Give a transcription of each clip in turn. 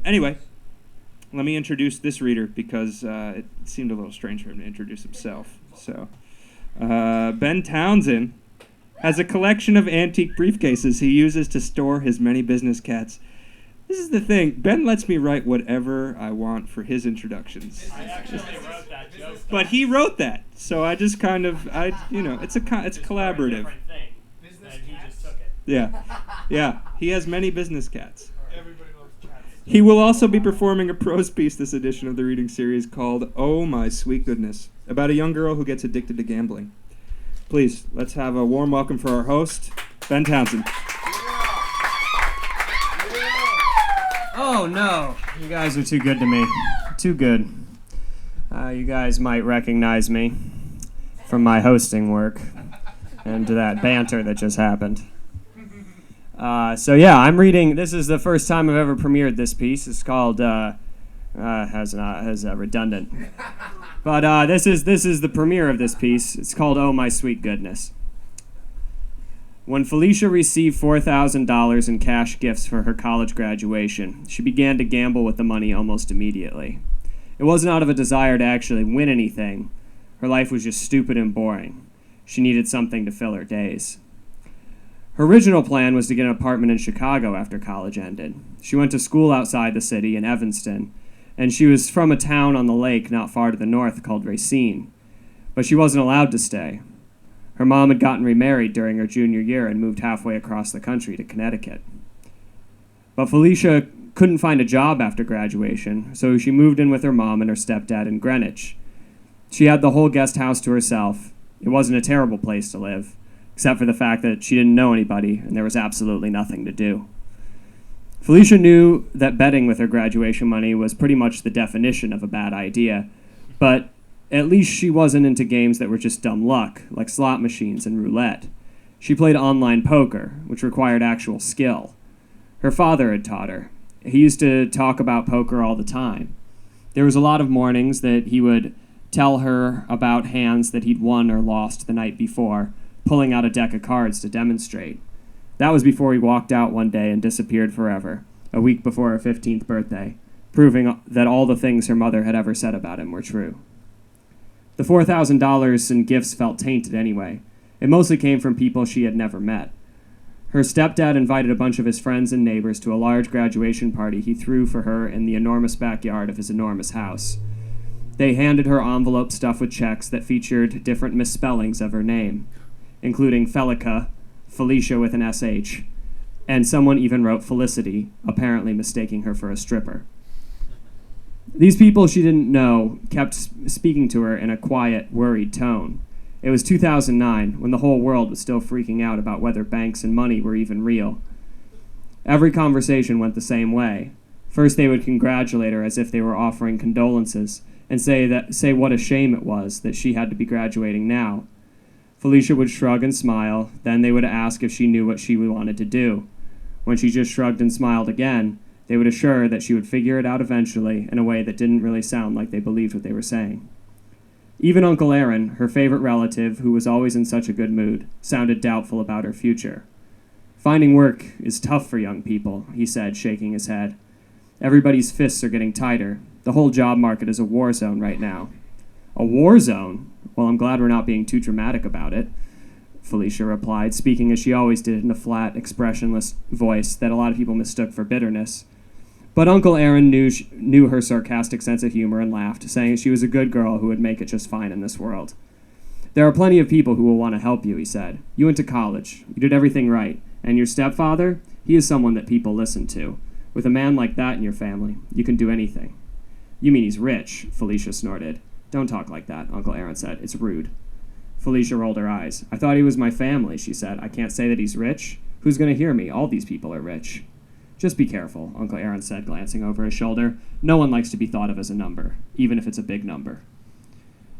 Anyway, let me introduce this reader because it seemed a little strange for him to introduce himself. So, Ben Townsend has a collection of antique briefcases he uses to store his many business cats. This is the thing. Ben lets me write whatever I want for his introductions. I actually wrote that joke. But he wrote that, so I just kind of, it's collaborative. Different thing. Business And he cats? just took it. Yeah. He has many business cats. Everybody loves cats. He will also be performing a prose piece this edition of the reading series called "Oh My Sweet Goodness," about a young girl who gets addicted to gambling. Please, let's have a warm welcome for our host, Ben Townsend. Oh no, you guys are too good to me. Too good. You guys might recognize me from my hosting work and that banter that just happened. I'm reading. This is the first time I've ever premiered this piece. It's called redundant. But this is the premiere of this piece. It's called "Oh My Sweet Goodness." When Felicia received $4,000 in cash gifts for her college graduation, she began to gamble with the money almost immediately. It wasn't out of a desire to actually win anything. Her life was just stupid and boring. She needed something to fill her days. Her original plan was to get an apartment in Chicago after college ended. She went to school outside the city in Evanston, and she was from a town on the lake not far to the north called Racine. But she wasn't allowed to stay. Her mom had gotten remarried during her junior year and moved halfway across the country to Connecticut. But Felicia couldn't find a job after graduation, so she moved in with her mom and her stepdad in Greenwich. She had the whole guest house to herself. It wasn't a terrible place to live, except for the fact that she didn't know anybody and there was absolutely nothing to do. Felicia knew that betting with her graduation money was pretty much the definition of a bad idea, but at least she wasn't into games that were just dumb luck, like slot machines and roulette. She played online poker, which required actual skill. Her father had taught her. He used to talk about poker all the time. There was a lot of mornings that he would tell her about hands that he'd won or lost the night before, pulling out a deck of cards to demonstrate. That was before he walked out one day and disappeared forever, a week before her 15th birthday, proving that all the things her mother had ever said about him were true. The $4,000 in gifts felt tainted anyway. It mostly came from people she had never met. Her stepdad invited a bunch of his friends and neighbors to a large graduation party he threw for her in the enormous backyard of his enormous house. They handed her envelopes stuffed with checks that featured different misspellings of her name, including Felica, Felicia with an SH, and someone even wrote Felicity, apparently mistaking her for a stripper. These people she didn't know kept speaking to her in a quiet, worried tone. It was 2009, when the whole world was still freaking out about whether banks and money were even real. Every conversation went the same way. First they would congratulate her as if they were offering condolences, and say what a shame it was that she had to be graduating now. Felicia would shrug and smile, then they would ask if she knew what she wanted to do. When she just shrugged and smiled again, they would assure her that she would figure it out eventually in a way that didn't really sound like they believed what they were saying. Even Uncle Aaron, her favorite relative, who was always in such a good mood, sounded doubtful about her future. "Finding work is tough for young people," he said, shaking his head. "Everybody's fists are getting tighter. The whole job market is a war zone right now." "A war zone? Well, I'm glad we're not being too dramatic about it," Felicia replied, speaking as she always did in a flat, expressionless voice that a lot of people mistook for bitterness. But Uncle Aaron knew her sarcastic sense of humor and laughed, saying she was a good girl who would make it just fine in this world. "There are plenty of people who will want to help you," he said. "You went to college. You did everything right. And your stepfather? He is someone that people listen to. With a man like that in your family, you can do anything." "You mean he's rich?" Felicia snorted. "Don't talk like that," Uncle Aaron said. "It's rude." Felicia rolled her eyes. "I thought he was my family," she said. "I can't say that he's rich. Who's going to hear me? All these people are rich." "Just be careful," Uncle Aaron said, glancing over his shoulder. "No one likes to be thought of as a number, even if it's a big number."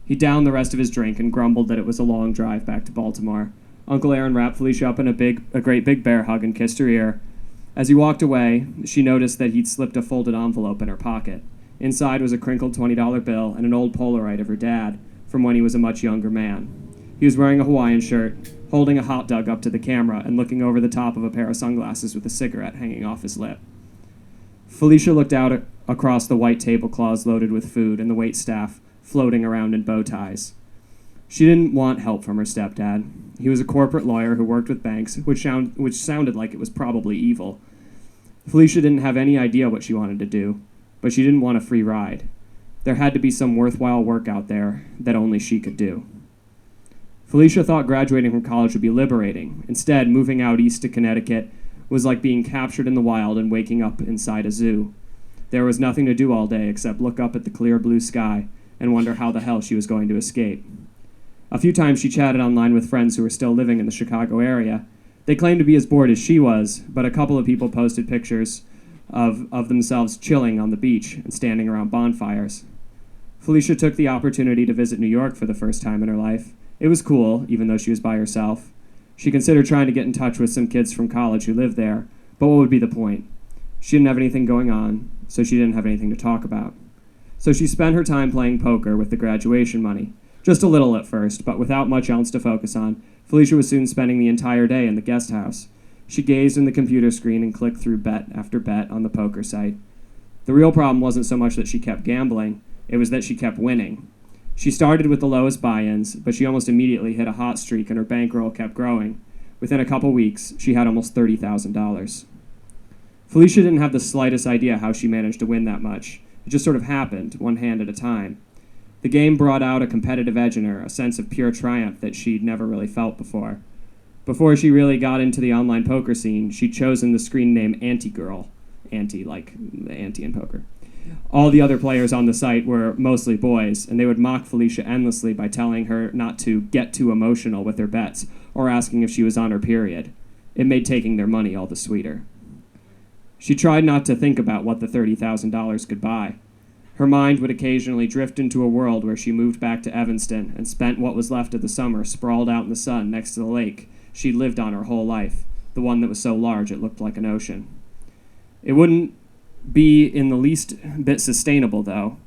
He downed the rest of his drink and grumbled that it was a long drive back to Baltimore. Uncle Aaron wrapped Felicia up in a great big bear hug and kissed her ear. As he walked away, she noticed that he'd slipped a folded envelope in her pocket. Inside was a crinkled $20 bill and an old Polaroid of her dad from when he was a much younger man. He was wearing a Hawaiian shirt, holding a hot dog up to the camera and looking over the top of a pair of sunglasses with a cigarette hanging off his lip. Felicia looked out across the white tablecloths loaded with food and the waitstaff floating around in bow ties. She didn't want help from her stepdad. He was a corporate lawyer who worked with banks, which sounded like it was probably evil. Felicia didn't have any idea what she wanted to do, but she didn't want a free ride. There had to be some worthwhile work out there that only she could do. Felicia thought graduating from college would be liberating. Instead, moving out east to Connecticut was like being captured in the wild and waking up inside a zoo. There was nothing to do all day except look up at the clear blue sky and wonder how the hell she was going to escape. A few times she chatted online with friends who were still living in the Chicago area. They claimed to be as bored as she was, but a couple of people posted pictures of themselves chilling on the beach and standing around bonfires. Felicia took the opportunity to visit New York for the first time in her life. It was cool, even though she was by herself. She considered trying to get in touch with some kids from college who lived there, but what would be the point? She didn't have anything going on, so she didn't have anything to talk about. So she spent her time playing poker with the graduation money. Just a little at first, but without much else to focus on, Felicia was soon spending the entire day in the guest house. She gazed in the computer screen and clicked through bet after bet on the poker site. The real problem wasn't so much that she kept gambling, it was that she kept winning. She started with the lowest buy-ins, but she almost immediately hit a hot streak and her bankroll kept growing. Within a couple weeks, she had almost $30,000. Felicia didn't have the slightest idea how she managed to win that much. It just sort of happened, one hand at a time. The game brought out a competitive edge in her, a sense of pure triumph that she'd never really felt before. Before she really got into the online poker scene, she'd chosen the screen name Anti-Girl. Anti, like the anti in poker. All the other players on the site were mostly boys, and they would mock Felicia endlessly by telling her not to get too emotional with her bets or asking if she was on her period. It made taking their money all the sweeter. She tried not to think about what the $30,000 could buy. Her mind would occasionally drift into a world where she moved back to Evanston and spent what was left of the summer sprawled out in the sun next to the lake she'd lived on her whole life, the one that was so large it looked like an ocean. It wouldn't be in the least bit sustainable, though.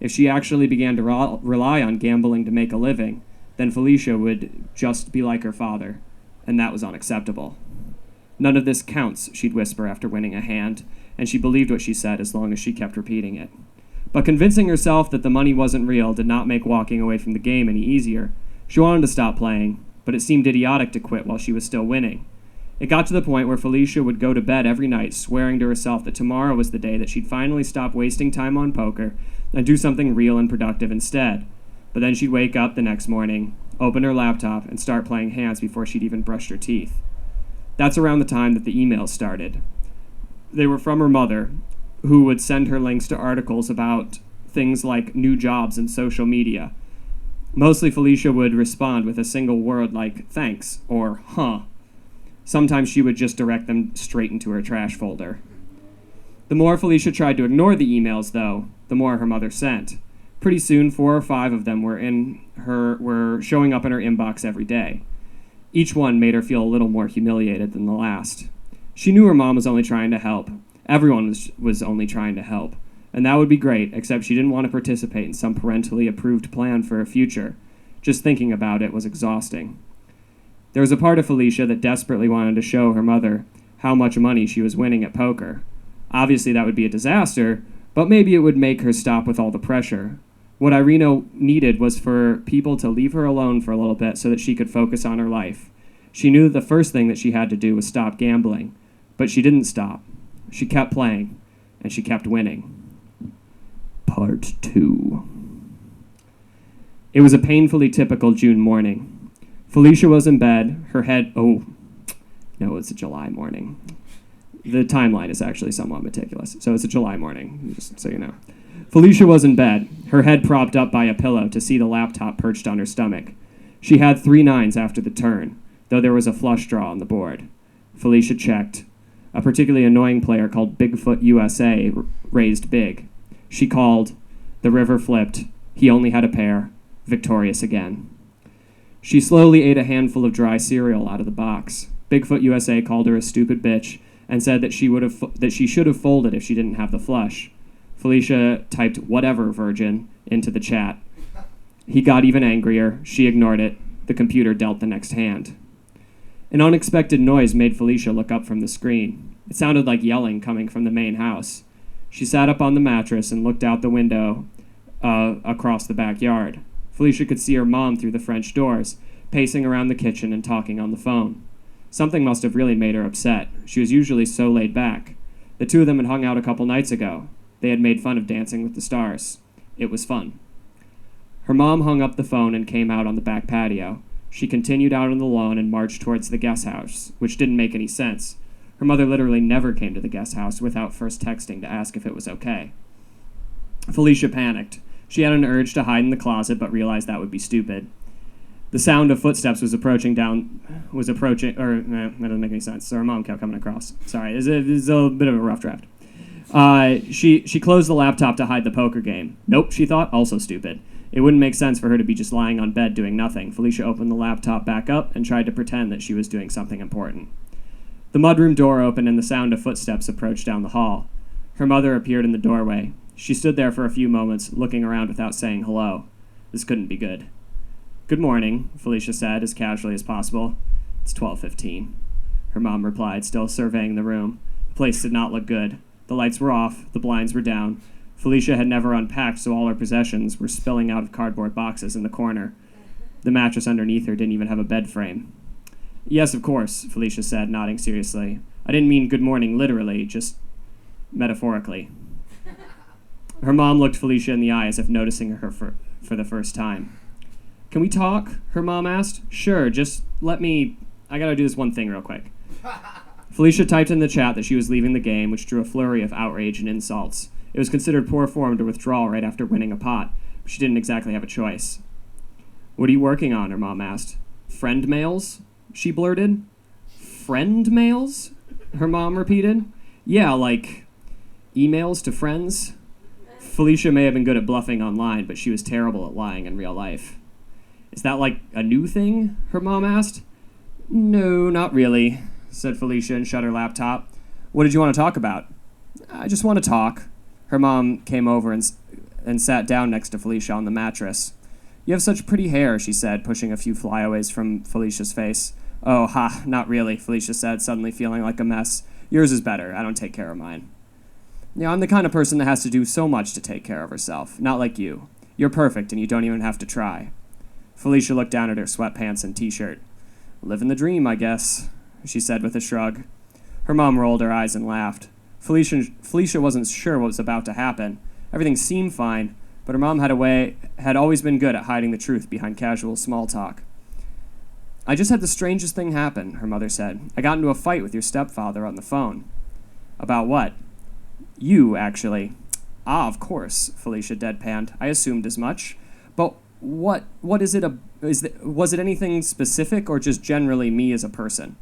If she actually began to rely on gambling to make a living, then Felicia would just be like her father, and that was unacceptable. None of this counts, she'd whisper after winning a hand, and she believed what she said as long as she kept repeating it. But convincing herself that the money wasn't real did not make walking away from the game any easier. She wanted to stop playing, but it seemed idiotic to quit while she was still winning. It got to the point where Felicia would go to bed every night swearing to herself that tomorrow was the day that she'd finally stop wasting time on poker and do something real and productive instead. But then she'd wake up the next morning, open her laptop, and start playing hands before she'd even brushed her teeth. That's around the time that the emails started. They were from her mother, who would send her links to articles about things like new jobs and social media. Mostly Felicia would respond with a single word like thanks or huh. Sometimes she would just direct them straight into her trash folder. The more Felicia tried to ignore the emails, though, the more her mother sent. Pretty soon, 4 or 5 of them were showing up in her inbox every day. Each one made her feel a little more humiliated than the last. She knew her mom was only trying to help. Everyone was only trying to help. And that would be great, except she didn't want to participate in some parentally approved plan for a future. Just thinking about it was exhausting. There was a part of Felicia that desperately wanted to show her mother how much money she was winning at poker. Obviously that would be a disaster, but maybe it would make her stop with all the pressure. What Irina needed was for people to leave her alone for a little bit so that she could focus on her life. She knew that the first thing that she had to do was stop gambling, but she didn't stop. She kept playing, and she kept winning. Part 2. It was a painfully typical June morning. Felicia was in bed, her head... Oh, no, it's a July morning. The timeline is actually somewhat meticulous, so it's a July morning, just so you know. Felicia was in bed, her head propped up by a pillow to see the laptop perched on her stomach. She had 3 9s after the turn, though there was a flush draw on the board. Felicia checked. A particularly annoying player called Bigfoot USA raised big. She called. The river flipped. He only had a pair. Victorious again. She slowly ate a handful of dry cereal out of the box. Bigfoot USA called her a stupid bitch and said that she should have folded if she didn't have the flush. Felicia typed "whatever, virgin" into the chat. He got even angrier. She ignored it. The computer dealt the next hand. An unexpected noise made Felicia look up from the screen. It sounded like yelling coming from the main house. She sat up on the mattress and looked out the window across the backyard. Felicia could see her mom through the French doors, pacing around the kitchen and talking on the phone. Something must have really made her upset. She was usually so laid back. The two of them had hung out a couple nights ago. They had made fun of Dancing with the Stars. It was fun. Her mom hung up the phone and came out on the back patio. She continued out on the lawn and marched towards the guest house, which didn't make any sense. Her mother literally never came to the guest house without first texting to ask if it was okay. Felicia panicked. She had an urge to hide in the closet, but realized that would be stupid. The sound of footsteps that doesn't make any sense. So her mom kept coming across. Sorry, it's a bit of a rough draft. She closed the laptop to hide the poker game. Nope, she thought, also stupid. It wouldn't make sense for her to be just lying on bed doing nothing. Felicia opened the laptop back up and tried to pretend that she was doing something important. The mudroom door opened and the sound of footsteps approached down the hall. Her mother appeared in the doorway. She stood there for a few moments, looking around without saying hello. This couldn't be good. "Good morning," Felicia said, as casually as possible. "It's 12:15. Her mom replied, still surveying the room. The place did not look good. The lights were off, the blinds were down. Felicia had never unpacked, so all her possessions were spilling out of cardboard boxes in the corner. The mattress underneath her didn't even have a bed frame. "Yes, of course," Felicia said, nodding seriously. "I didn't mean good morning literally, just metaphorically." Her mom looked Felicia in the eye as if noticing her for the first time. "Can we talk?" her mom asked. "Sure, just I gotta do this one thing real quick." Felicia typed in the chat that she was leaving the game, which drew a flurry of outrage and insults. It was considered poor form to withdraw right after winning a pot, but she didn't exactly have a choice. "What are you working on?" her mom asked. "Friend mails?" she blurted. "Friend mails?" her mom repeated. "Yeah, like emails to friends." Felicia may have been good at bluffing online, but she was terrible at lying in real life. "Is that like a new thing?" her mom asked. "No, not really," said Felicia and shut her laptop. "What did you want to talk about?" "I just want to talk." Her mom came over and sat down next to Felicia on the mattress. "You have such pretty hair," she said, pushing a few flyaways from Felicia's face. "Oh, not really," Felicia said, suddenly feeling like a mess. "Yours is better. I don't take care of mine." "Yeah, I'm the kind of person that has to do so much to take care of herself. Not like you. You're perfect, and you don't even have to try." Felicia looked down at her sweatpants and t-shirt. "Living the dream, I guess," she said with a shrug. Her mom rolled her eyes and laughed. Felicia wasn't sure what was about to happen. Everything seemed fine, but her mom had always been good at hiding the truth behind casual small talk. "I just had the strangest thing happen," her mother said. "I got into a fight with your stepfather on the phone." "About what?" "You, actually." "Ah, of course," Felicia deadpanned. "I assumed as much. But what is it? Was it anything specific or just generally me as a person?"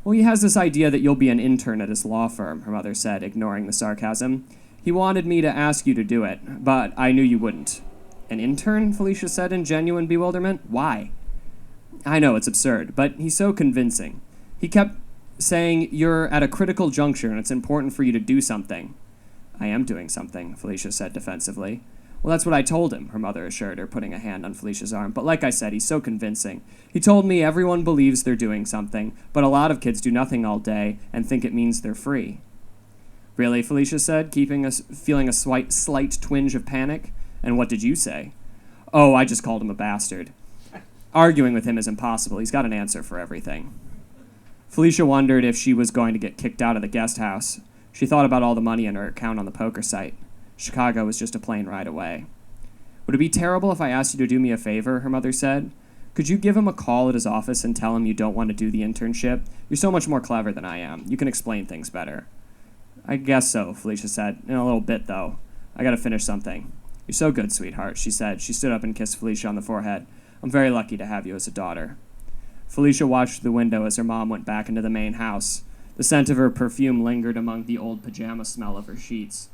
"Well, he has this idea that you'll be an intern at his law firm," her mother said, ignoring the sarcasm. "He wanted me to ask you to do it, but I knew you wouldn't." "An intern?" Felicia said in genuine bewilderment. "Why?" "I know, it's absurd, but he's so convincing. He kept saying you're at a critical juncture and it's important for you to do something." "I am doing something," Felicia said defensively. "Well, that's what I told him," her mother assured her, putting a hand on Felicia's arm. "But like I said, he's so convincing. He told me everyone believes they're doing something, but a lot of kids do nothing all day and think it means they're free." "Really?" Felicia said, feeling a slight twinge of panic. "And what did you say?" "Oh, I just called him a bastard. Arguing with him is impossible. He's got an answer for everything." Felicia wondered if she was going to get kicked out of the guest house. She thought about all the money in her account on the poker site. Chicago was just a plane ride away. "Would it be terrible if I asked you to do me a favor?" her mother said. "Could you give him a call at his office and tell him you don't want to do the internship? You're so much more clever than I am. You can explain things better." "I guess so," Felicia said. "In a little bit, though. I gotta finish something." "You're so good, sweetheart," she said. She stood up and kissed Felicia on the forehead. "I'm very lucky to have you as a daughter." Felicia watched through the window as her mom went back into the main house. The scent of her perfume lingered among the old pajama smell of her sheets.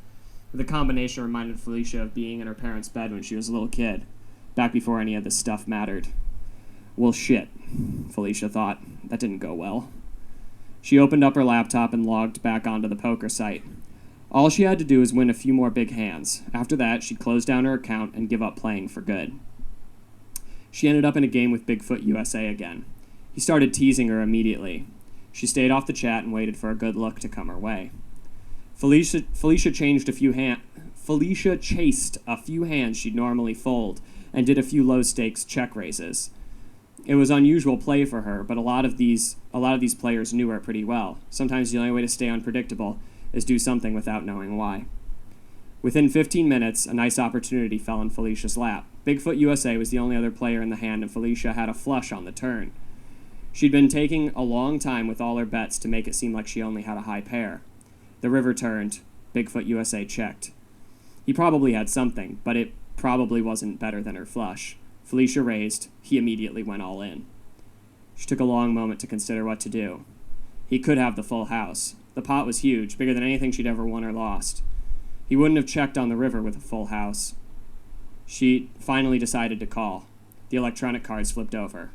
The combination reminded Felicia of being in her parents' bed when she was a little kid, back before any of this stuff mattered. Well, shit, Felicia thought. That didn't go well. She opened up her laptop and logged back onto the poker site. All she had to do was win a few more big hands. After that, she'd close down her account and give up playing for good. She ended up in a game with Bigfoot USA again. He started teasing her immediately. She stayed off the chat and waited for a good look to come her way. Felicia chased a few hands she'd normally fold and did a few low-stakes check raises. It was unusual play for her, but a lot of these players knew her pretty well. Sometimes the only way to stay unpredictable is do something without knowing why. Within 15 minutes, a nice opportunity fell in Felicia's lap. Bigfoot USA was the only other player in the hand, and Felicia had a flush on the turn. She'd been taking a long time with all her bets to make it seem like she only had a high pair. The river turned. Bigfoot USA checked. He probably had something, but it probably wasn't better than her flush. Felicia raised. He immediately went all in. She took a long moment to consider what to do. He could have the full house. The pot was huge, bigger than anything she'd ever won or lost. He wouldn't have checked on the river with a full house. She finally decided to call. The electronic cards flipped over.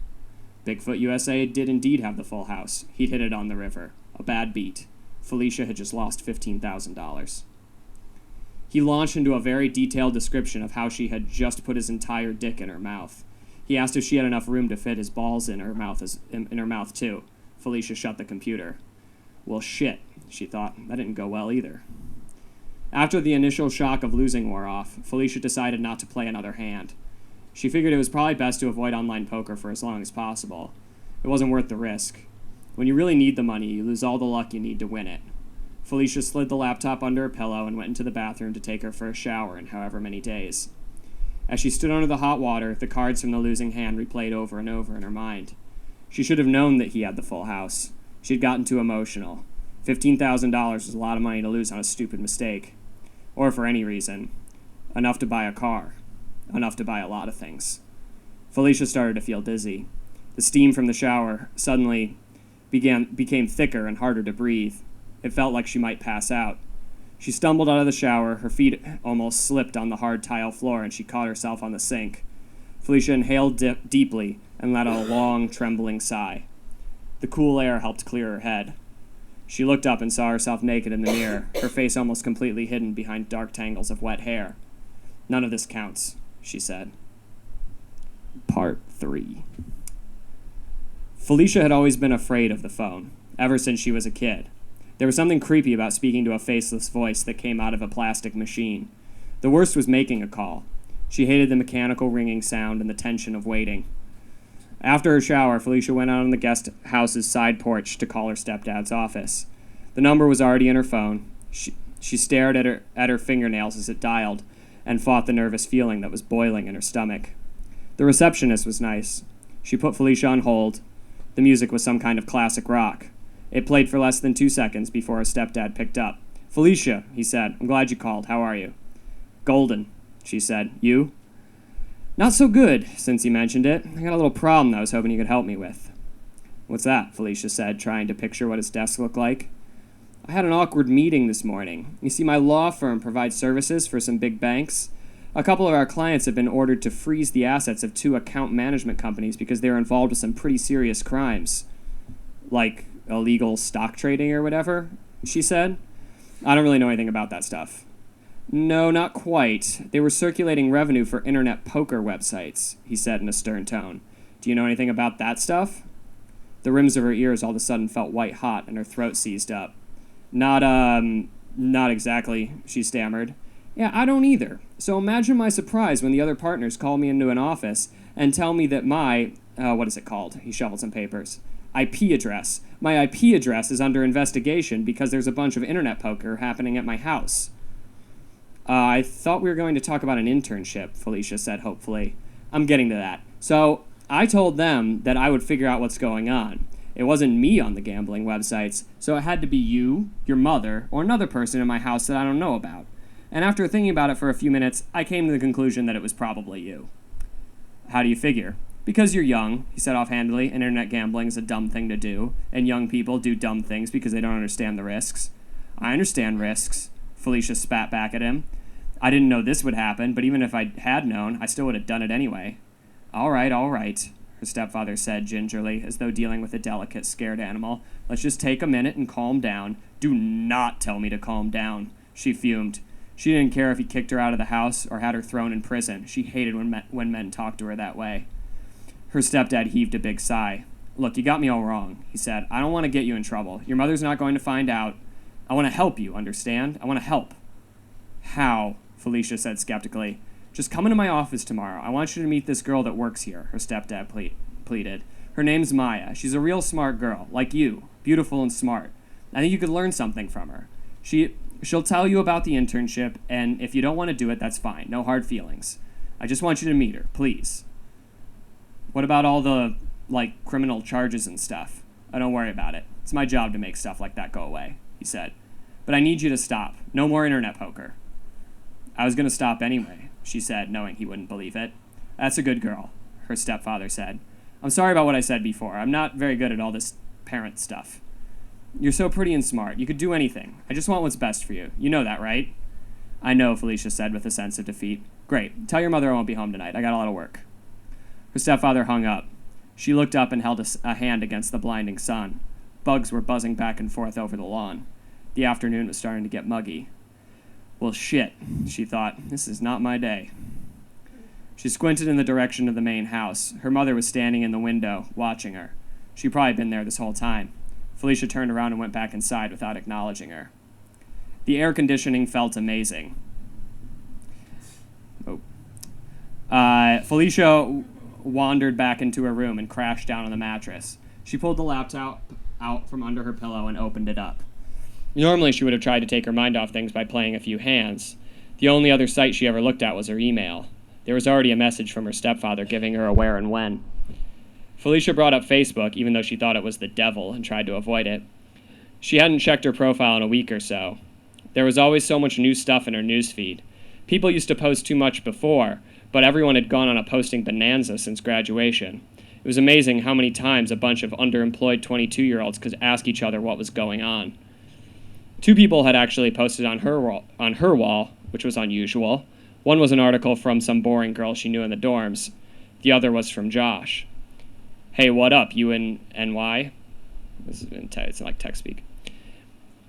Bigfoot USA did indeed have the full house. He'd hit it on the river. A bad beat. Felicia had just lost $15,000. He launched into a very detailed description of how she had just put his entire dick in her mouth. He asked if she had enough room to fit his balls in her mouth too. Felicia shut the computer. Well, shit, she thought. That didn't go well either. After the initial shock of losing wore off, Felicia decided not to play another hand. She figured it was probably best to avoid online poker for as long as possible. It wasn't worth the risk. When you really need the money, you lose all the luck you need to win it. Felicia slid the laptop under her pillow and went into the bathroom to take her first shower in however many days. As she stood under the hot water, the cards from the losing hand replayed over and over in her mind. She should have known that he had the full house. She'd gotten too emotional. $15,000 was a lot of money to lose on a stupid mistake. Or for any reason. Enough to buy a car. Enough to buy a lot of things. Felicia started to feel dizzy. The steam from the shower suddenly became thicker and harder to breathe. It felt like she might pass out. She stumbled out of the shower, her feet almost slipped on the hard tile floor, and she caught herself on the sink. Felicia inhaled deeply and let out a long, trembling sigh. The cool air helped clear her head. She looked up and saw herself naked in the mirror, her face almost completely hidden behind dark tangles of wet hair. None of this counts, she said. Part 3. Felicia had always been afraid of the phone, ever since she was a kid. There was something creepy about speaking to a faceless voice that came out of a plastic machine. The worst was making a call. She hated the mechanical ringing sound and the tension of waiting. After her shower, Felicia went out on the guest house's side porch to call her stepdad's office. The number was already in her phone. She stared at her fingernails as it dialed and fought the nervous feeling that was boiling in her stomach. The receptionist was nice. She put Felicia on hold. The music was some kind of classic rock. It played for less than 2 seconds before her stepdad picked up. "Felicia," he said, "I'm glad you called. How are you?" "Golden," she said. "You?" "Not so good, since you mentioned it. I got a little problem that I was hoping you could help me with." "What's that?" Felicia said, trying to picture what his desk looked like. "I had an awkward meeting this morning. You see, my law firm provides services for some big banks. A couple of our clients have been ordered to freeze the assets of 2 account management companies because they were involved with some pretty serious crimes. Like illegal stock trading or whatever," she said. "I don't really know anything about that stuff." "No, not quite. They were circulating revenue for internet poker websites," he said in a stern tone. "Do you know anything about that stuff?" The rims of her ears all of a sudden felt white hot and her throat seized up. Not exactly," she stammered. "Yeah, I don't either. So imagine my surprise when the other partners call me into an office and tell me that my, what is it called?" He shuffled some papers. "IP address. My IP address is under investigation because there's a bunch of internet poker happening at my house." "I thought we were going to talk about an internship," Felicia said hopefully. "I'm getting to that. So I told them that I would figure out what's going on. It wasn't me on the gambling websites, so it had to be you, your mother, or another person in my house that I don't know about. And after thinking about it for a few minutes, I came to the conclusion that it was probably you." "How do you figure?" "Because you're young," he said offhandedly, and internet gambling is a dumb thing to do, and young people do dumb things because they don't understand the risks." "I understand risks," Felicia spat back at him. "I didn't know this would happen, but even if I had known, I still would have done it anyway." All right, her stepfather said gingerly, as though dealing with a delicate, scared animal. "Let's just take a minute and calm down." "Do not tell me to calm down," she fumed. She didn't care if he kicked her out of the house or had her thrown in prison. She hated when men talked to her that way. Her stepdad heaved a big sigh. "Look, you got me all wrong," he said. "I don't want to get you in trouble. Your mother's not going to find out. I want to help you, understand? I want to help. How? Felicia said skeptically. Just come into my office tomorrow. I want you to meet this girl that works here, her stepdad pleaded. Her name's Maya. She's a real smart girl, like you, beautiful and smart. I think you could learn something from her. She'll tell you about the internship, and if you don't want to do it, that's fine. No hard feelings. I just want you to meet her, please. What about all the, criminal charges and stuff? Oh, don't worry about it. It's my job to make stuff like that go away, he said. But I need you to stop. No more internet poker. I was going to stop anyway, she said, knowing he wouldn't believe it. That's a good girl, her stepfather said. I'm sorry about what I said before. I'm not very good at all this parent stuff. You're so pretty and smart. You could do anything. I just want what's best for you. You know that, right? I know, Felicia said with a sense of defeat. Great. Tell your mother I won't be home tonight. I got a lot of work. Her stepfather hung up. She looked up and held a hand against the blinding sun. Bugs were buzzing back and forth over the lawn. The afternoon was starting to get muggy. Well, shit, she thought. This is not my day. She squinted in the direction of the main house. Her mother was standing in the window, watching her. She'd probably been there this whole time. Felicia turned around and went back inside without acknowledging her. The air conditioning felt amazing. Felicia wandered back into her room and crashed down on the mattress. She pulled the laptop out from under her pillow and opened it up. Normally, she would have tried to take her mind off things by playing a few hands. The only other site she ever looked at was her email. There was already a message from her stepfather giving her a where and when. Felicia brought up Facebook, even though she thought it was the devil and tried to avoid it. She hadn't checked her profile in a week or so. There was always so much new stuff in her newsfeed. People used to post too much before, but everyone had gone on a posting bonanza since graduation. It was amazing how many times a bunch of underemployed 22-year-olds could ask each other what was going on. 2 people had actually posted on her wall, which was unusual. One was an article from some boring girl she knew in the dorms. The other was from Josh. Hey, what up, you in NY? It's like text speak.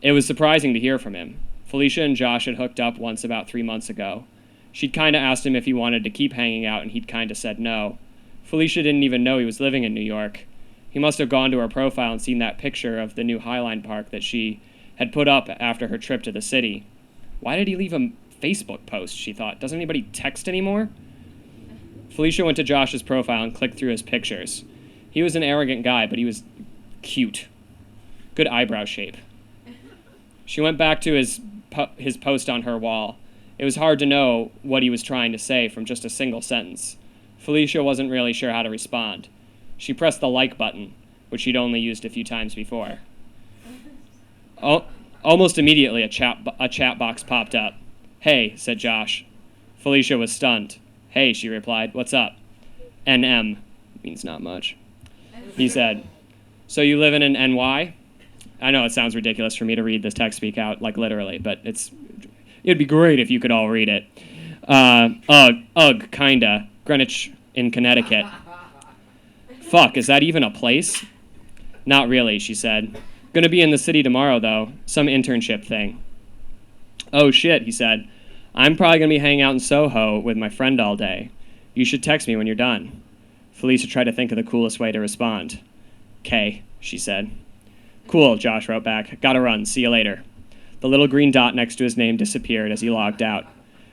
It was surprising to hear from him. Felicia and Josh had hooked up once about 3 months ago. She'd kind of asked him if he wanted to keep hanging out, and he'd kind of said no. Felicia didn't even know he was living in New York. He must have gone to her profile and seen that picture of the new Highline Park that she had put up after her trip to the city. Why did he leave a Facebook post, she thought. Doesn't anybody text anymore? Felicia went to Josh's profile and clicked through his pictures. He was an arrogant guy, but he was cute. Good eyebrow shape. She went back to his post on her wall. It was hard to know what he was trying to say from just a single sentence. Felicia wasn't really sure how to respond. She pressed the like button, which she'd only used a few times before. Almost immediately, a chat box popped up. Hey, said Josh. Felicia was stunned. Hey, she replied. What's up? NM. Means not much. He said, so you live in an NY? I know it sounds ridiculous for me to read this text speak out, like literally, but it'd be great if you could all read it. Kinda. Greenwich in Connecticut. Fuck, is that even a place? Not really, she said. Gonna be in the city tomorrow, though. Some internship thing. Oh, shit, he said. I'm probably gonna be hanging out in Soho with my friend all day. You should text me when you're done. Felicia tried to think of the coolest way to respond. "'Kay," she said. Cool, Josh wrote back. Gotta run. See you later. The little green dot next to his name disappeared as he logged out.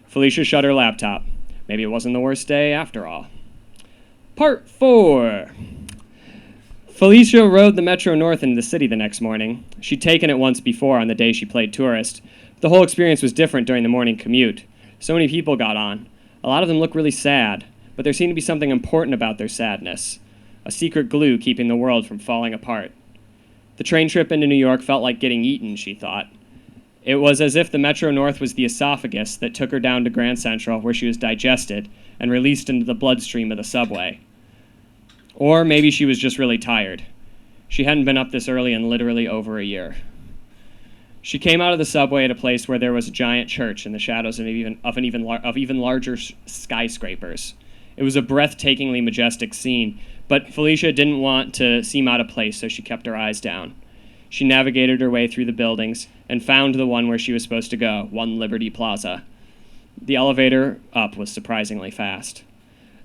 Felicia shut her laptop. Maybe it wasn't the worst day after all. Part 4. Felicia rode the Metro North into the city the next morning. She'd taken it once before on the day she played tourist. The whole experience was different during the morning commute. So many people got on. A lot of them looked really sad, but there seemed to be something important about their sadness. A secret glue keeping the world from falling apart. The train trip into New York felt like getting eaten, she thought. It was as if the Metro North was the esophagus that took her down to Grand Central, where she was digested and released into the bloodstream of the subway. Or maybe she was just really tired. She hadn't been up this early in literally over a year. She came out of the subway at a place where there was a giant church in the shadows of even larger skyscrapers. It was a breathtakingly majestic scene, but Felicia didn't want to seem out of place, so she kept her eyes down. She navigated her way through the buildings and found the one where she was supposed to go, One Liberty Plaza. The elevator up was surprisingly fast.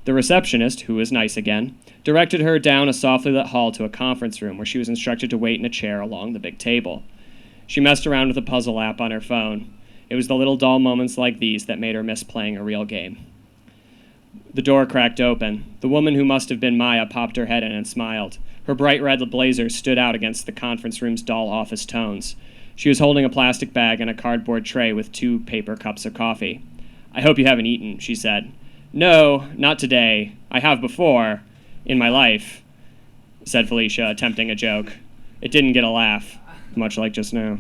The receptionist, who was nice again, directed her down a softly lit hall to a conference room where she was instructed to wait in a chair along the big table. She messed around with a puzzle app on her phone. It was the little dull moments like these that made her miss playing a real game. The door cracked open. The woman who must have been Maya popped her head in and smiled. Her bright red blazer stood out against the conference room's dull office tones. She was holding a plastic bag and a cardboard tray with 2 paper cups of coffee. "I hope you haven't eaten," she said. "No, not today. I have before, in my life," said Felicia, attempting a joke. It didn't get a laugh, much like just now.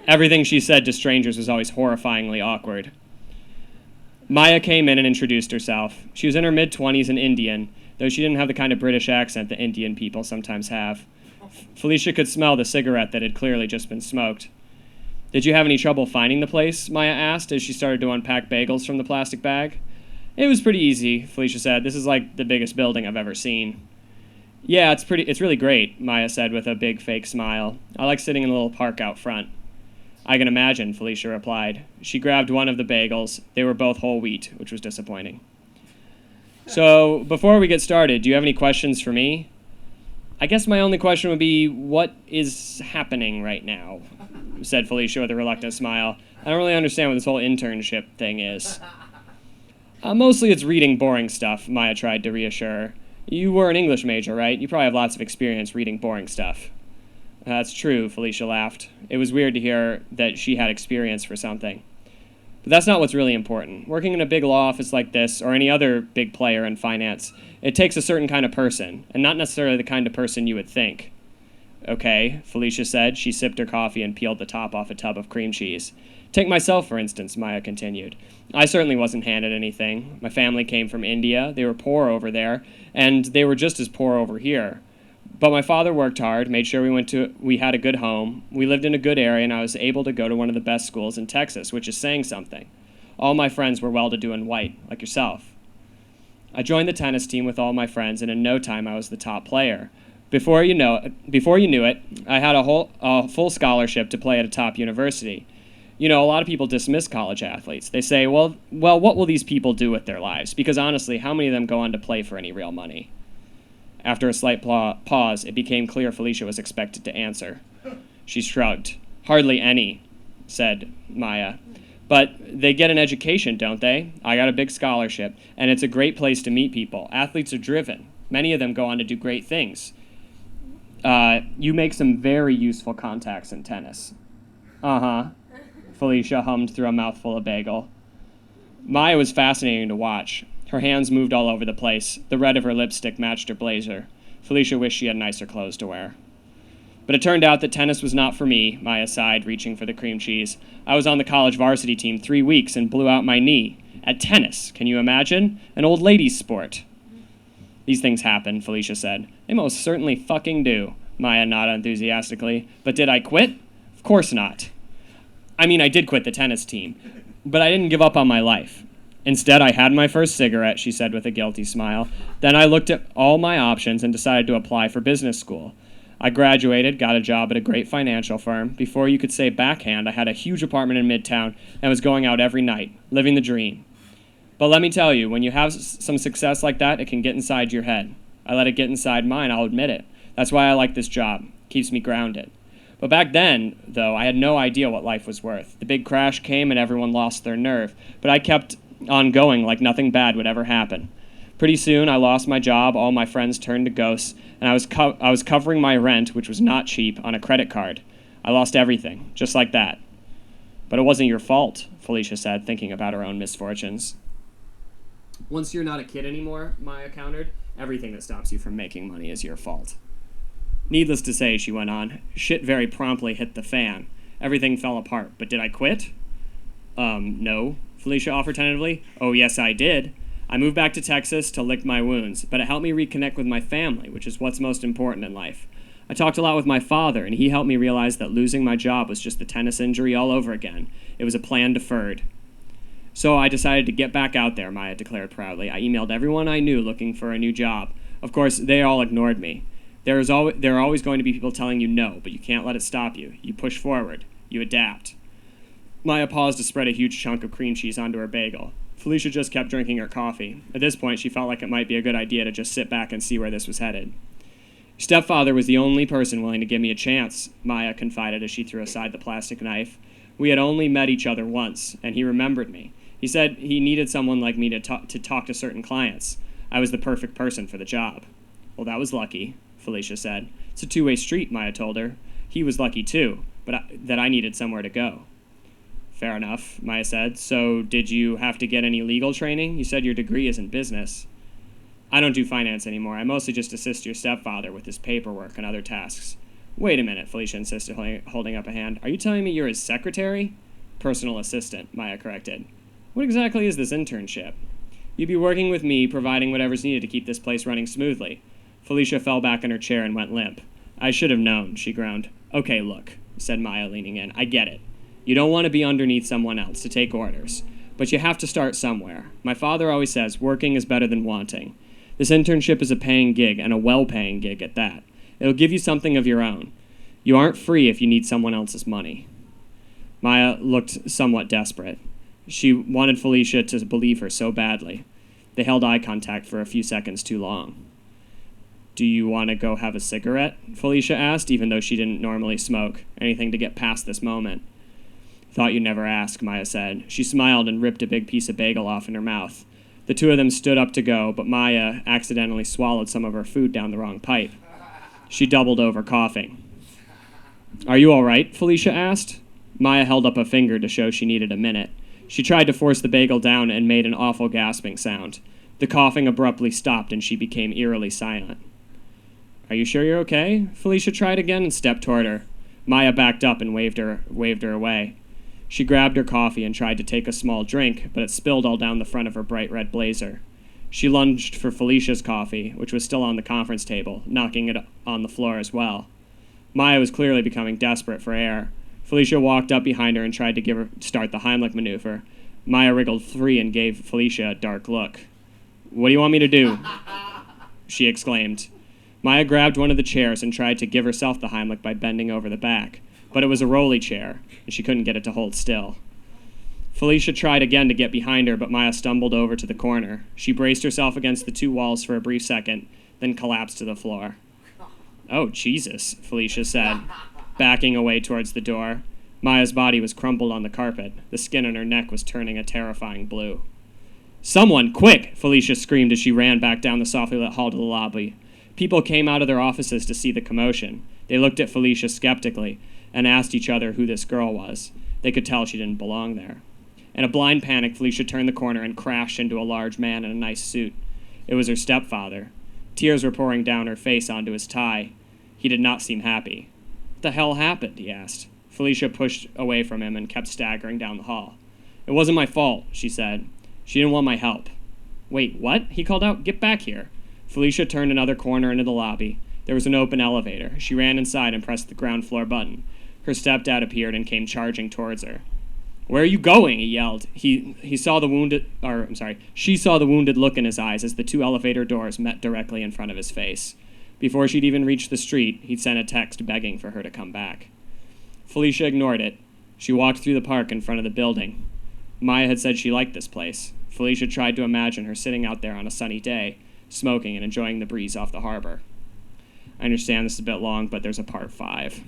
Everything she said to strangers was always horrifyingly awkward. Maya came in and introduced herself. She was in her mid-20s and Indian, though she didn't have the kind of British accent that Indian people sometimes have. Felicia could smell the cigarette that had clearly just been smoked. "Did you have any trouble finding the place?" Maya asked as she started to unpack bagels from the plastic bag. "It was pretty easy," Felicia said. "This is like the biggest building I've ever seen." "Yeah, it's really great," Maya said with a big fake smile. "I like sitting in a little park out front." "I can imagine," Felicia replied. She grabbed one of the bagels. They were both whole wheat, which was disappointing. "So, before we get started, do you have any questions for me?" "I guess my only question would be, what is happening right now?" said Felicia with a reluctant smile. "I don't really understand what this whole internship thing is." Mostly it's reading boring stuff," Maya tried to reassure her. "You were an English major, right? You probably have lots of experience reading boring stuff." "That's true," Felicia laughed. It was weird to hear that she had experience for something. "But that's not what's really important. Working in a big law office like this, or any other big player in finance, it takes a certain kind of person, and not necessarily the kind of person you would think." "Okay," Felicia said. She sipped her coffee and peeled the top off a tub of cream cheese. "Take myself, for instance," Maya continued. "I certainly wasn't handed anything. My family came from India. They were poor over there, and they were just as poor over here. But my father worked hard, made sure we had a good home. We lived in a good area, and I was able to go to one of the best schools in Texas, which is saying something. All my friends were well-to-do and white, like yourself. I joined the tennis team with all my friends, and in no time I was the top player. Before you knew it, I had a full scholarship to play at a top university. You know, a lot of people dismiss college athletes. They say, well, what will these people do with their lives? Because honestly, how many of them go on to play for any real money?" After a slight pause, it became clear Felicia was expected to answer. She shrugged. "Hardly any," said Maya. "But they get an education, don't they? I got a big scholarship, and it's a great place to meet people. Athletes are driven. Many of them go on to do great things. You make some very useful contacts in tennis." "Uh-huh," Felicia hummed through a mouthful of bagel. Maya was fascinating to watch. Her hands moved all over the place. The red of her lipstick matched her blazer. Felicia wished she had nicer clothes to wear. "But it turned out that tennis was not for me," Maya sighed, reaching for the cream cheese. "I was on the college varsity team 3 weeks and blew out my knee. At tennis, can you imagine? An old ladies' sport." "These things happen," Felicia said. "They most certainly fucking do," Maya nodded enthusiastically. "But did I quit? Of course not. I mean, I did quit the tennis team, but I didn't give up on my life. Instead, I had my first cigarette," she said with a guilty smile. "Then I looked at all my options and decided to apply for business school. I graduated, got a job at a great financial firm. Before you could say backhand, I had a huge apartment in Midtown and was going out every night, living the dream. But let me tell you, when you have some success like that, it can get inside your head. I let it get inside mine, I'll admit it. That's why I like this job. Keeps me grounded. But back then, though, I had no idea what life was worth. The big crash came and everyone lost their nerve. But I kept on going like nothing bad would ever happen. Pretty soon, I lost my job, all my friends turned to ghosts, and I was covering my rent, which was not cheap, on a credit card. I lost everything, just like that." "But it wasn't your fault," Felicia said, thinking about her own misfortunes. "Once you're not a kid anymore," Maya countered, "everything that stops you from making money is your fault." "Needless to say," she went on, "shit very promptly hit the fan. Everything fell apart. But did I quit?" No," Felicia offered tentatively. "Oh, yes, I did. I moved back to Texas to lick my wounds, but it helped me reconnect with my family, which is what's most important in life. I talked a lot with my father, and he helped me realize that losing my job was just the tennis injury all over again. It was a plan deferred. So I decided to get back out there," Maya declared proudly. "I emailed everyone I knew looking for a new job. Of course, they all ignored me. There are always going to be people telling you no, but you can't let it stop you. You push forward. You adapt." Maya paused to spread a huge chunk of cream cheese onto her bagel. Felicia just kept drinking her coffee. At this point, she felt like it might be a good idea to just sit back and see where this was headed. Stepfather was the only person willing to give me a chance, Maya confided as she threw aside the plastic knife. We had only met each other once, and he remembered me. He said he needed someone like me to talk to certain clients. I was the perfect person for the job. Well, that was lucky, Felicia said. It's a two-way street, Maya told her. He was lucky too, but that I needed somewhere to go. Fair enough, Maya said. So did you have to get any legal training? You said your degree is in business. I don't do finance anymore. I mostly just assist your stepfather with his paperwork and other tasks. Wait a minute, Felicia insisted, holding up a hand. Are you telling me you're his secretary? Personal assistant, Maya corrected. What exactly is this internship? You'd be working with me, providing whatever's needed to keep this place running smoothly. Felicia fell back in her chair and went limp. I should have known, she groaned. Okay, look, said Maya, leaning in. I get it. You don't want to be underneath someone else to take orders. But you have to start somewhere. My father always says working is better than wanting. This internship is a paying gig, and a well-paying gig at that. It'll give you something of your own. You aren't free if you need someone else's money. Maya looked somewhat desperate. She wanted Felicia to believe her so badly. They held eye contact for a few seconds too long. Do you want to go have a cigarette? Felicia asked, even though she didn't normally smoke. Anything to get past this moment. Thought you'd never ask, Maya said. She smiled and ripped a big piece of bagel off in her mouth. The two of them stood up to go, but Maya accidentally swallowed some of her food down the wrong pipe. She doubled over, coughing. Are you all right? Felicia asked. Maya held up a finger to show she needed a minute. She tried to force the bagel down and made an awful gasping sound. The coughing abruptly stopped and she became eerily silent. Are you sure you're okay? Felicia tried again and stepped toward her. Maya backed up and waved her away. She grabbed her coffee and tried to take a small drink, but it spilled all down the front of her bright red blazer. She lunged for Felicia's coffee, which was still on the conference table, knocking it on the floor as well. Maya was clearly becoming desperate for air. Felicia walked up behind her and tried to start the Heimlich maneuver. Maya wriggled free and gave Felicia a dark look. What do you want me to do? She exclaimed. Maya grabbed one of the chairs and tried to give herself the Heimlich by bending over the back, but it was a rolly chair, and she couldn't get it to hold still. Felicia tried again to get behind her, but Maya stumbled over to the corner. She braced herself against the two walls for a brief second, then collapsed to the floor. Oh, Jesus, Felicia said, backing away towards the door. Maya's body was crumpled on the carpet. The skin on her neck was turning a terrifying blue. Someone, quick! Felicia screamed as she ran back down the softly lit hall to the lobby. People came out of their offices to see the commotion. They looked at Felicia skeptically and asked each other who this girl was. They could tell she didn't belong there. In a blind panic, Felicia turned the corner and crashed into a large man in a nice suit. It was her stepfather. Tears were pouring down her face onto his tie. He did not seem happy. What the hell happened? He asked. Felicia pushed away from him and kept staggering down the hall. It wasn't my fault, she said. She didn't want my help. Wait, what? He called out. Get back here. Felicia turned another corner into the lobby. There was an open elevator. She ran inside and pressed the ground floor button. Her stepdad appeared and came charging towards her. Where are you going? He yelled. She saw the wounded look in his eyes as the two elevator doors met directly in front of his face. Before she'd even reached the street, he'd sent a text begging for her to come back. Felicia ignored it. She walked through the park in front of the building. Maya had said she liked this place. Felicia tried to imagine her sitting out there on a sunny day, smoking and enjoying the breeze off the harbor. I understand this is a bit long, but there's a part 5.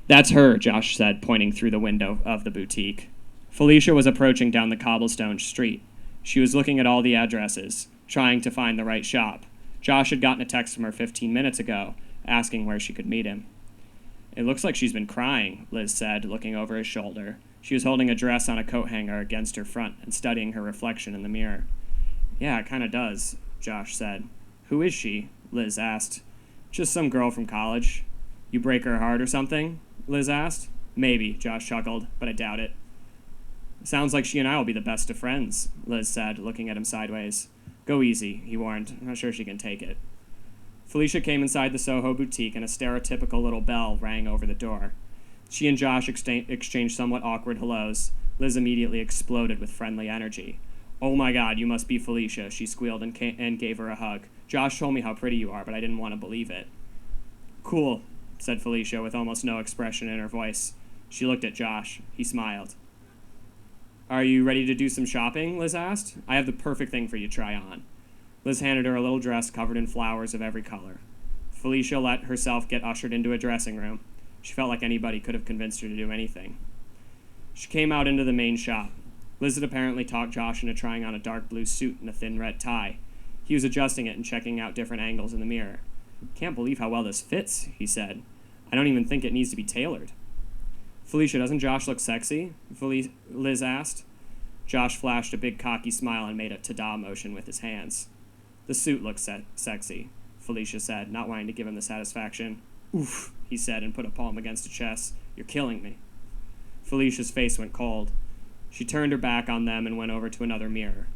That's her, Josh said, pointing through the window of the boutique. Felicia was approaching down the cobblestone street. She was looking at all the addresses, trying to find the right shop. Josh had gotten a text from her 15 minutes ago, asking where she could meet him. It looks like she's been crying, Liz said, looking over his shoulder. She was holding a dress on a coat hanger against her front and studying her reflection in the mirror. Yeah, it kind of does, Josh said. Who is she? Liz asked. Just some girl from college. You break her heart or something? Liz asked. Maybe, Josh chuckled, but I doubt it. Sounds like she and I will be the best of friends, Liz said, looking at him sideways. Go easy, he warned. I'm not sure she can take it. Felicia came inside the Soho boutique and a stereotypical little bell rang over the door. She and Josh exchanged somewhat awkward hellos. Liz immediately exploded with friendly energy. Oh my God, you must be Felicia, she squealed and gave her a hug. Josh told me how pretty you are, but I didn't want to believe it. Cool, said Felicia with almost no expression in her voice. She looked at Josh. He smiled. Are you ready to do some shopping? Liz asked. I have the perfect thing for you to try on. Liz handed her a little dress covered in flowers of every color. Felicia let herself get ushered into a dressing room. She felt like anybody could have convinced her to do anything. She came out into the main shop. Liz had apparently talked Josh into trying on a dark blue suit and a thin red tie. He was adjusting it and checking out different angles in the mirror. "Can't believe how well this fits," he said. "I don't even think it needs to be tailored." "Felicia, doesn't Josh look sexy?" Liz asked. Josh flashed a big cocky smile and made a ta-da motion with his hands. "The suit looks sexy," Felicia said, not wanting to give him the satisfaction. "Oof," he said and put a palm against his chest. "You're killing me." Felicia's face went cold. She turned her back on them and went over to another mirror.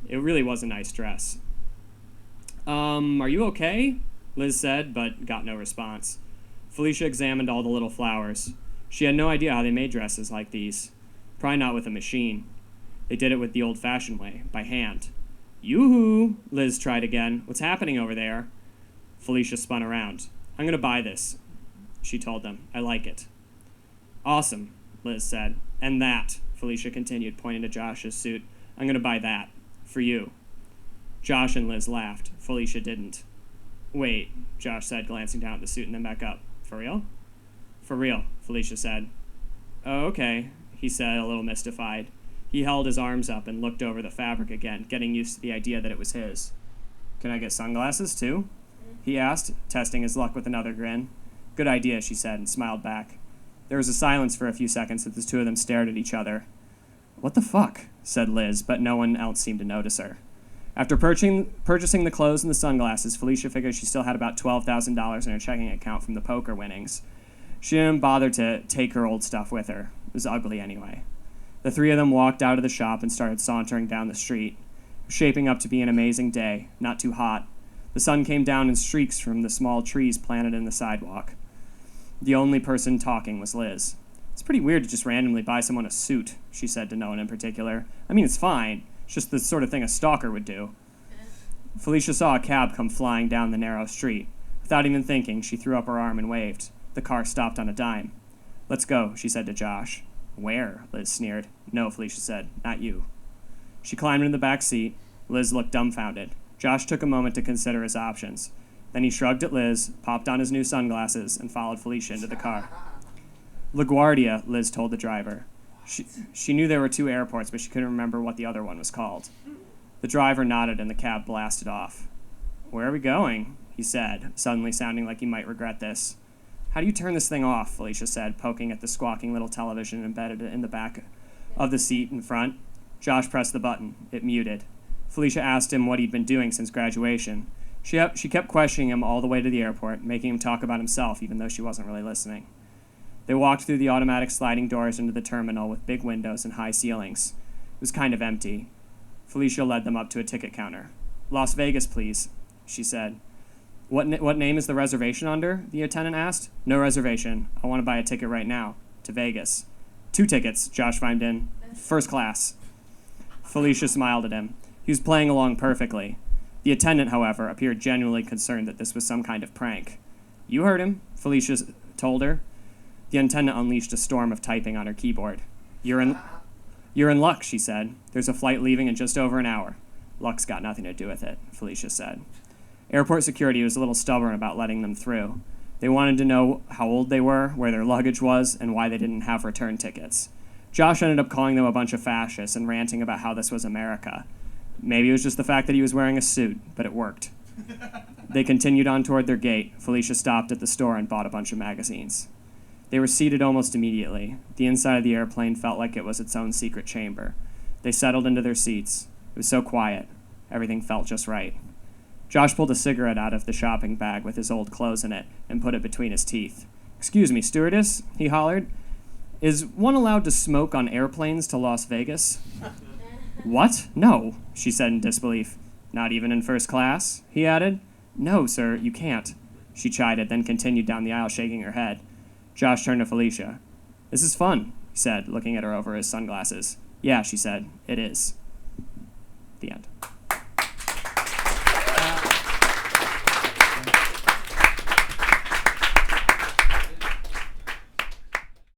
It really was a nice dress. Are you okay?" Liz said, but got no response. Felicia examined all the little flowers. She had no idea how they made dresses like these. Probably not with a machine. They did it with the old-fashioned way, by hand. "Yoo-hoo!" Liz tried again. "What's happening over there?" Felicia spun around. "I'm going to buy this," she told them. "I like it." "Awesome," Liz said. "And that," Felicia continued, pointing to Josh's suit. "I'm going to buy that. For you." Josh and Liz laughed. Felicia didn't. "Wait," Josh said, glancing down at the suit and then back up. "For real?" "For real," Felicia said. "Oh, okay," he said, a little mystified. He held his arms up and looked over the fabric again, getting used to the idea that it was his. "Can I get sunglasses, too?" he asked, testing his luck with another grin. "Good idea," she said, and smiled back. There was a silence for a few seconds as the two of them stared at each other. "What the fuck?" said Liz, but no one else seemed to notice her. After purchasing the clothes and the sunglasses, Felicia figured she still had about $12,000 in her checking account from the poker winnings. She didn't bother to take her old stuff with her. It was ugly anyway. The three of them walked out of the shop and started sauntering down the street. It was shaping up to be an amazing day, not too hot. The sun came down in streaks from the small trees planted in the sidewalk. The only person talking was Liz. "It's pretty weird to just randomly buy someone a suit," she said to no one in particular. "I mean, it's fine. It's just the sort of thing a stalker would do." Felicia saw a cab come flying down the narrow street. Without even thinking, she threw up her arm and waved. The car stopped on a dime. "Let's go," she said to Josh. "Where?" Liz sneered. "No," Felicia said. "Not you." She climbed into the back seat. Liz looked dumbfounded. Josh took a moment to consider his options. Then he shrugged at Liz, popped on his new sunglasses, and followed Felicia into the car. LaGuardia, Liz told the driver. She knew there were two airports, but she couldn't remember what the other one was called. The driver nodded and the cab blasted off. "Where are we going?" he said, suddenly sounding like he might regret this. "How do you turn this thing off?" Felicia said, poking at the squawking little television embedded in the back of the seat in front. Josh pressed the button. It muted. Felicia asked him what he'd been doing since graduation. She kept questioning him all the way to the airport, making him talk about himself, even though she wasn't really listening. They walked through the automatic sliding doors into the terminal with big windows and high ceilings. It was kind of empty. Felicia led them up to a ticket counter. "Las Vegas, please," she said. What name is the reservation under?" the attendant asked. "No reservation. I want to buy a ticket right now. To Vegas." "2 tickets," Josh chimed in. "First class." Felicia smiled at him. He was playing along perfectly. The attendant, however, appeared genuinely concerned that this was some kind of prank. "You heard him," Felicia told her. The attendant unleashed a storm of typing on her keyboard. You're in luck," she said. "There's a flight leaving in just over an hour." "Luck's got nothing to do with it," Felicia said. Airport security was a little stubborn about letting them through. They wanted to know how old they were, where their luggage was, and why they didn't have return tickets. Josh ended up calling them a bunch of fascists and ranting about how this was America. Maybe it was just the fact that he was wearing a suit, but it worked. They continued on toward their gate. Felicia stopped at the store and bought a bunch of magazines. They were seated almost immediately. The inside of the airplane felt like it was its own secret chamber. They settled into their seats. It was so quiet. Everything felt just right. Josh pulled a cigarette out of the shopping bag with his old clothes in it and put it between his teeth. "Excuse me, stewardess," he hollered. "Is one allowed to smoke on airplanes to Las Vegas?" "What? No," she said in disbelief. "Not even in first class?" he added. "No, sir, you can't," she chided, then continued down the aisle shaking her head. Josh turned to Felicia. "This is fun," he said, looking at her over his sunglasses. "Yeah," she said, "it is." The end.